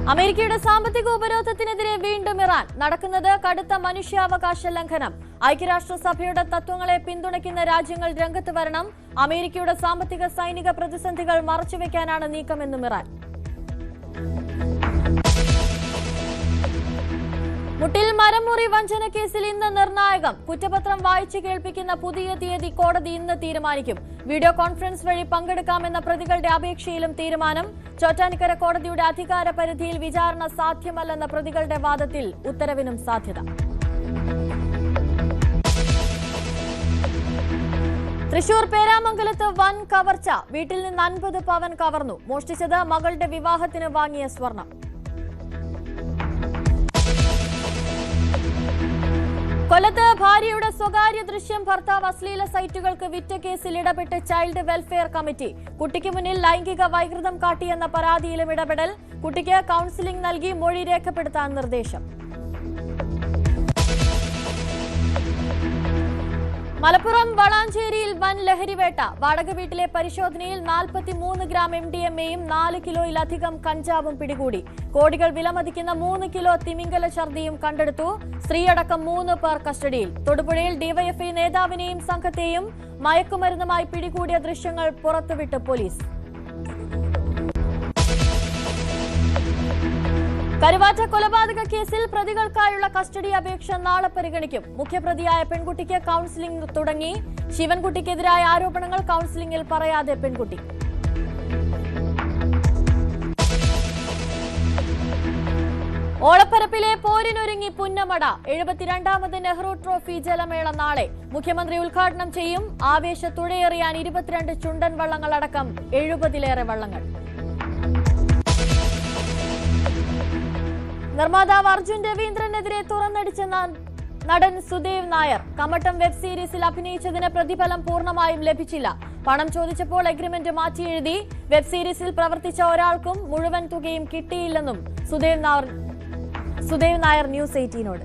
അമേരിക്കയുടെ സാമ്പത്തിക ഉപരോധത്തിനെതിരെ വീണ്ടും ഇറാൻ. നടക്കുന്നത് കടുത്ത മനുഷ്യാവകാശ ലംഘനം. ഐക്യരാഷ്ട്രസഭയുടെ തത്വങ്ങളെ പിന്തുണയ്ക്കുന്ന രാജ്യങ്ങൾ രംഗത്ത് വരണം. അമേരിക്കയുടെ സാമ്പത്തിക സൈനിക പ്രതിസന്ധികൾ മറച്ചുവെക്കാനാണ് നീക്കമെന്നും ഇറാൻ. മുട്ടിൽ മരംമുറി വഞ്ചന കേസിൽ ഇന്ന് നിർണായകം. കുറ്റപത്രം വായിച്ചു കേൾപ്പിക്കുന്ന പുതിയ തീയതി കോടതി ഇന്ന് തീരുമാനിക്കും. വീഡിയോ കോൺഫറൻസ് വഴി പങ്കെടുക്കാമെന്ന പ്രതികളുടെ അപേക്ഷയിലും തീരുമാനം. ചോറ്റാനിക്കര കോടതിയുടെ അധികാര പരിധിയിൽ വിചാരണ സാധ്യമല്ലെന്ന പ്രതികളുടെ വാദത്തിൽ ഉത്തരവിനും സാധ്യത. തൃശൂർ പേരാമംഗലത്ത് വൻ കവർച്ച. വീട്ടിൽ നിന്ന് 50 പവൻ കവർന്നു. മോഷ്ടിച്ചത് മകളുടെ വിവാഹത്തിന് വാങ്ങിയ സ്വർണം. കൊല്ലത്ത് ഭാര്യയുടെ സ്വകാര്യ ദൃശ്യം ഭർത്താവ് അശ്ലീല സൈറ്റുകൾക്ക് വിറ്റ കേസിൽ ഇടപെട്ട് ചൈൽഡ് വെൽഫെയർ കമ്മിറ്റി. കുട്ടിക്ക് മുന്നിൽ ലൈംഗിക വൈകൃതം കാട്ടിയെന്ന പരാതിയിലും ഇടപെടൽ. കുട്ടിക്ക് കൌൺസിലിംഗ് നൽകി മൊഴി രേഖപ്പെടുത്താൻ നിർദ്ദേശം. മലപ്പുറം വളാഞ്ചേരിയിൽ വൻ ലഹരിവേട്ട. വാടക വീട്ടിലെ പരിശോധനയിൽ 43 ഗ്രാം MDMAയും 4 കിലോയിലധികം കഞ്ചാവും പിടികൂടി. കോടികൾ വിലമതിക്കുന്ന 3 കിലോ തിമിംഗല ഛർദിയും കണ്ടെടുത്തു. സ്ത്രീയടക്കം 3 പേർ കസ്റ്റഡിയിൽ. തൊടുപുഴയിൽ ഡിവൈഎഫ്ഐ നേതാവിനെയും സംഘത്തെയും മയക്കുമരുന്നുമായി പിടികൂടിയ ദൃശ്യങ്ങൾ പുറത്തുവിട്ട് പോലീസ്. കരുവാറ്റ കൊലപാതക കേസിൽ പ്രതികൾക്കായുള്ള കസ്റ്റഡി അപേക്ഷ നാളെ പരിഗണിക്കും. മുഖ്യപ്രതിയായ പെൺകുട്ടിക്ക് കൌൺസിലിംഗ് തുടങ്ങി. ശിവൻകുട്ടിക്കെതിരായ ആരോപണങ്ങൾ കൌൺസിലിംഗിൽ പറയാതെ പെൺകുട്ടി. ഓളപ്പരപ്പിലെ പോരിനൊരുങ്ങി പുന്നമട. 72ാമത് നെഹ്റു ട്രോഫി ജലമേള നാളെ. മുഖ്യമന്ത്രി ഉദ്ഘാടനം ചെയ്യും. ആവേശത്തുഴയെറിയാൻ 22 ചുണ്ടൻ വള്ളങ്ങളടക്കം 70ലേറെ വള്ളങ്ങൾ. നിർമ്മാതാവ് അർജുൻ രവീന്ദ്രനെതിരെ തുറന്നടിച്ച നടൻ സുദേവ് നായർ. കമട്ടം വെബ് സീരീസിൽ അഭിനയിച്ചതിന് പ്രതിഫലം പൂർണ്ണമായും ലഭിച്ചില്ല. പണം ചോദിച്ചപ്പോൾ എഗ്രിമെന്റ് മാറ്റിയെഴുതി. വെബ് സീരീസിൽ പ്രവർത്തിച്ച ഒരാൾക്കും മുഴുവൻ തുകയും കിട്ടിയില്ലെന്നും സുദേവ് നായർ ന്യൂസ് 18നോട്.